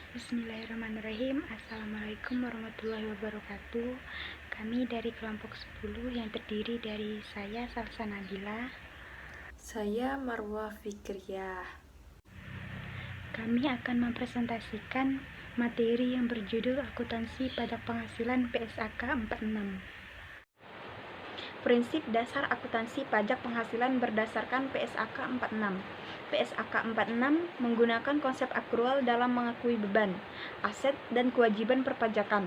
Bismillahirrahmanirrahim. Assalamualaikum warahmatullahi wabarakatuh. Kami dari kelompok 10 yang terdiri dari saya Salsa Nabila. Saya Marwah Fikriyah. Kami akan mempresentasikan materi yang berjudul Akuntansi Pajak Penghasilan PSAK 46. Prinsip dasar akuntansi pajak penghasilan berdasarkan PSAK 46. PSAK 46 menggunakan konsep akrual dalam mengakui beban, aset, dan kewajiban perpajakan.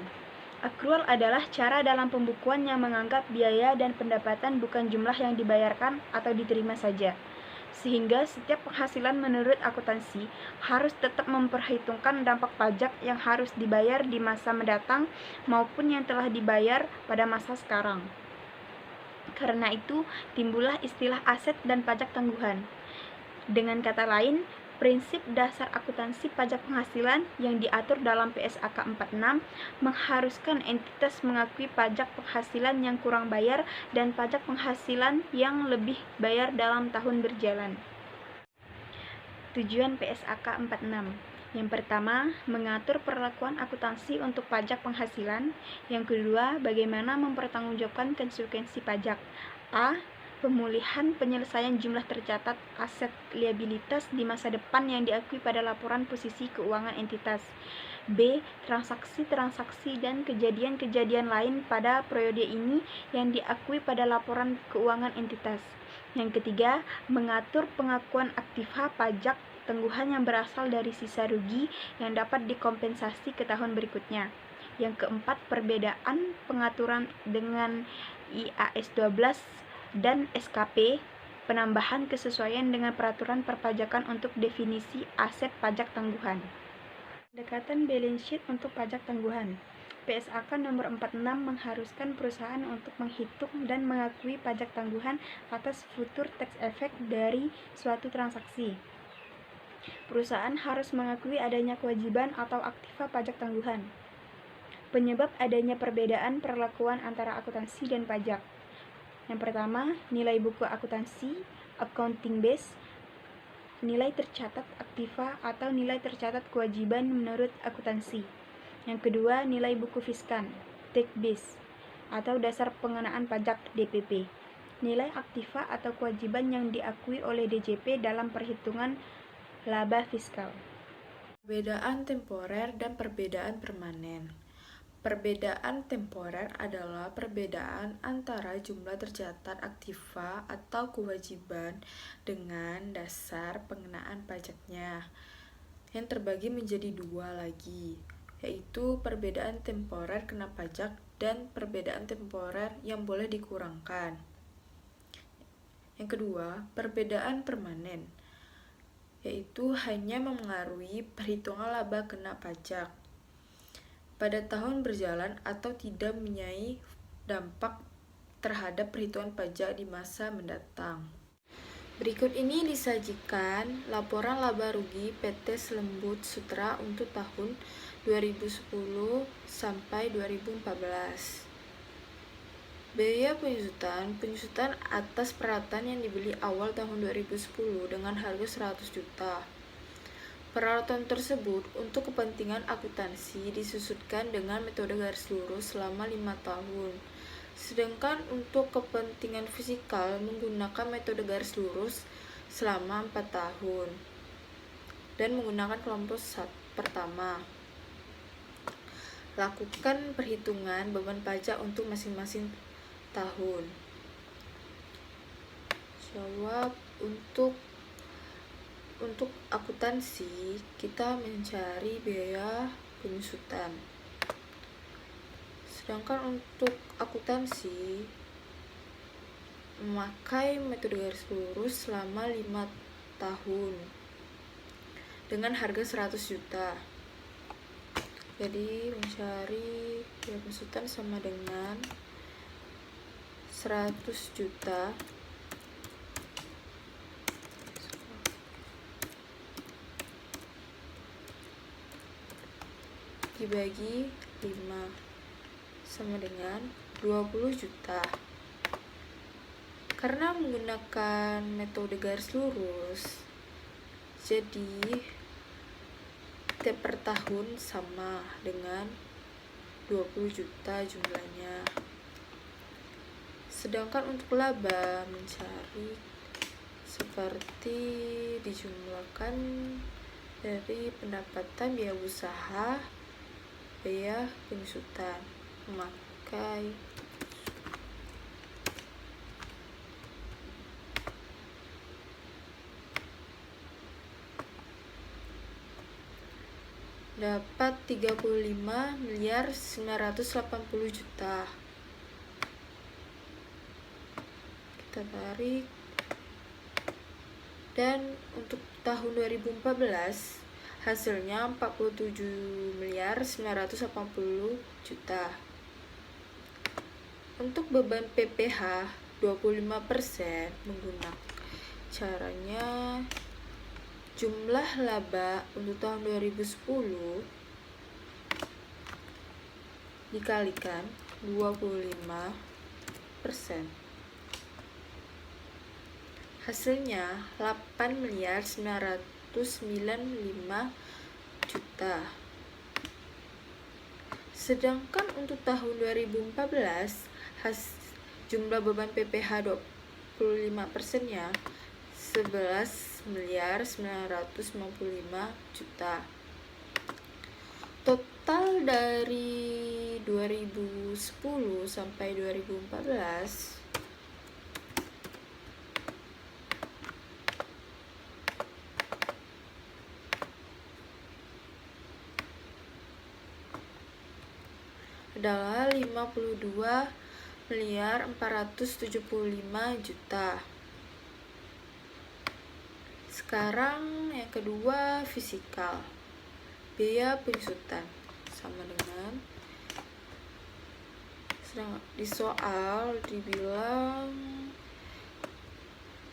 Akrual adalah cara dalam pembukuan yang menganggap biaya dan pendapatan bukan jumlah yang dibayarkan atau diterima saja. Sehingga setiap penghasilan menurut akuntansi harus tetap memperhitungkan dampak pajak yang harus dibayar di masa mendatang maupun yang telah dibayar pada masa sekarang. Karena itu, timbullah istilah aset dan pajak tangguhan. Dengan kata lain, prinsip dasar akuntansi pajak penghasilan yang diatur dalam PSAK 46 mengharuskan entitas mengakui pajak penghasilan yang kurang bayar dan pajak penghasilan yang lebih bayar dalam tahun berjalan. Tujuan PSAK 46. Yang pertama, mengatur perlakuan akuntansi untuk pajak penghasilan. Yang kedua, bagaimana mempertanggungjawabkan konsekuensi pajak. A. Pemulihan penyelesaian jumlah tercatat aset liabilitas di masa depan yang diakui pada laporan posisi keuangan entitas. B. Transaksi-transaksi dan kejadian-kejadian lain pada periode ini yang diakui pada laporan keuangan entitas. Yang ketiga, mengatur pengakuan aktiva pajak tangguhan yang berasal dari sisa rugi yang dapat dikompensasi ke tahun berikutnya. Yang keempat, perbedaan pengaturan dengan IAS 12 dan SKP, penambahan kesesuaian dengan peraturan perpajakan untuk definisi aset pajak tangguhan. Pendekatan balance sheet untuk pajak tangguhan. PSAK nomor 46 mengharuskan perusahaan untuk menghitung dan mengakui pajak tangguhan atas future tax effect dari suatu transaksi. Perusahaan harus mengakui adanya kewajiban atau aktiva pajak tangguhan. Penyebab adanya perbedaan perlakuan antara akuntansi dan pajak. Yang pertama, nilai buku akuntansi, accounting base, nilai tercatat aktiva atau nilai tercatat kewajiban menurut akuntansi. Yang kedua, nilai buku fiskan, tax base, atau dasar pengenaan pajak DPP. Nilai aktiva atau kewajiban yang diakui oleh DJP dalam perhitungan laba fiskal. Perbedaan temporer dan perbedaan permanen. Perbedaan temporer adalah perbedaan antara jumlah tercatat aktiva atau kewajiban dengan dasar pengenaan pajaknya, yang terbagi menjadi dua lagi, yaitu perbedaan temporer kena pajak dan perbedaan temporer yang boleh dikurangkan. Yang kedua, perbedaan permanen, yaitu hanya memengaruhi perhitungan laba kena pajak pada tahun berjalan atau tidak mempunyai dampak terhadap perhitungan pajak di masa mendatang. Berikut ini disajikan laporan laba rugi PT Selembut Sutra untuk tahun 2010 sampai 2014. Biaya penyusutan atas peralatan yang dibeli awal tahun 2010 dengan harga 100 juta. Peralatan tersebut untuk kepentingan akuntansi disusutkan dengan metode garis lurus selama 5 tahun. Sedangkan untuk kepentingan fisikal menggunakan metode garis lurus selama 4 tahun. Dan menggunakan kelompok pertama. Lakukan perhitungan beban pajak untuk masing-masing tahun. Jawab untuk akuntansi, kita mencari biaya penyusutan. Sedangkan untuk akuntansi memakai metode garis lurus selama 5 tahun dengan harga 100 juta. Jadi mencari biaya penyusutan sama dengan 100 juta dibagi 5 sama dengan 20 juta. Karena menggunakan metode garis lurus, jadi per tahun sama dengan 20 juta jumlahnya. Sedangkan untuk laba mencari seperti dijumlahkan dari pendapatan biaya usaha, biaya penyusutan, memakai dapat 35.980 juta. Kita tarik. Dan untuk tahun 2014 hasilnya 47.980 juta. Untuk beban PPh 25% menggunakan caranya jumlah laba untuk tahun 2010 dikalikan 25%. Hasilnya 8.995 juta. Sedangkan untuk tahun 2014 jumlah beban PPh 25%-nya 11.995 juta. Total dari 2010 sampai 2014 adalah 52.475 juta. Sekarang yang kedua fisikal. Biaya penyusutan sama dengan, sedang di soal dibilang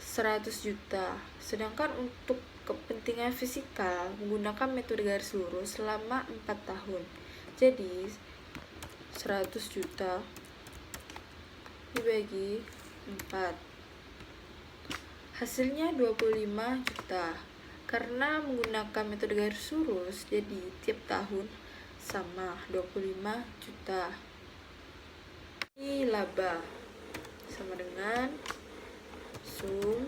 100 juta. Sedangkan untuk kepentingan fisikal menggunakan metode garis lurus selama 4 tahun. Jadi 100 juta dibagi 4, hasilnya 25 juta. Karena menggunakan metode garis lurus, jadi tiap tahun sama 25 juta. Ini laba sama dengan sum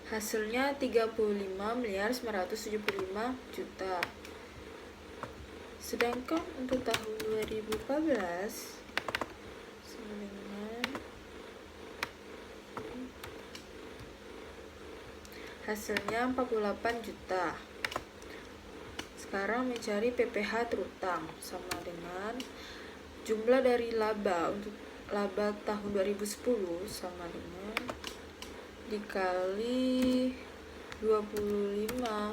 hasilnya 35.975 juta. Sedangkan untuk tahun 2014 sama dengan hasilnya 48 juta. Sekarang mencari PPh terutang sama dengan jumlah dari laba untuk laba tahun 2010 sama dengan dikali 25%,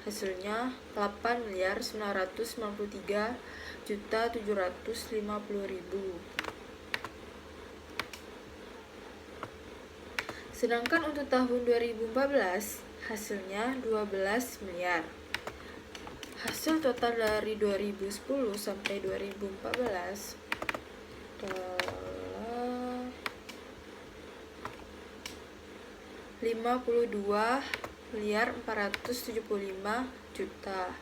hasilnya 8.993.750.000. Sedangkan untuk tahun 2014 hasilnya 12 miliar. Hasil total dari 2010 sampai 2014 adalah 52.475 juta.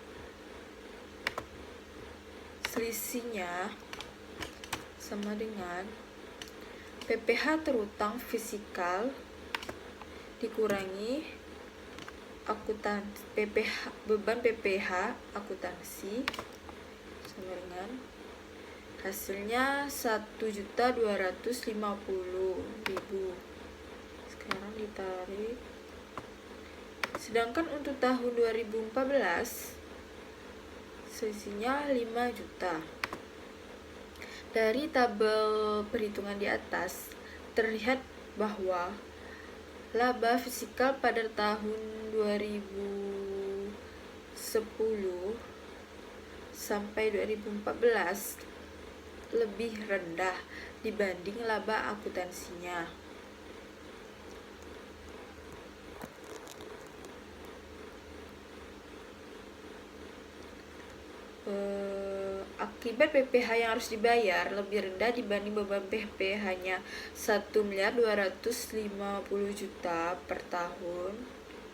Selisihnya sama dengan PPh terutang fisikal dikurangi beban PPh akuntansi sama dengan hasilnya 1.250.000. Sekarang ditarik. Sedangkan untuk tahun 2014 selisihnya 5 juta. Dari tabel perhitungan di atas terlihat bahwa laba fisikal pada tahun 2010 sampai 2014 lebih rendah dibanding laba akuntansinya. Oke. Akibat PPh yang harus dibayar lebih rendah dibanding beban PPh-nya 1.250.000.000 per tahun.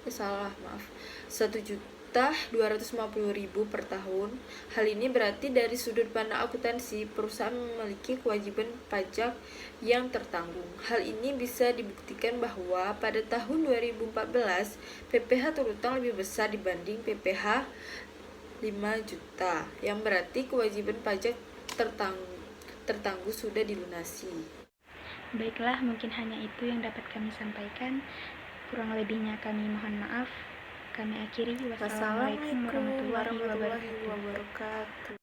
1.250.000 per tahun. Hal ini berarti dari sudut pandang akuntansi, perusahaan memiliki kewajiban pajak yang tertanggung. Hal ini bisa dibuktikan bahwa pada tahun 2014 PPh terutang lebih besar dibanding PPh 5 juta, yang berarti kewajiban pajak tertangguh sudah dilunasi. Baiklah, mungkin hanya itu yang dapat kami sampaikan. Kurang lebihnya kami mohon maaf. Kami akhiri. Wassalamualaikum warahmatullahi wabarakatuh.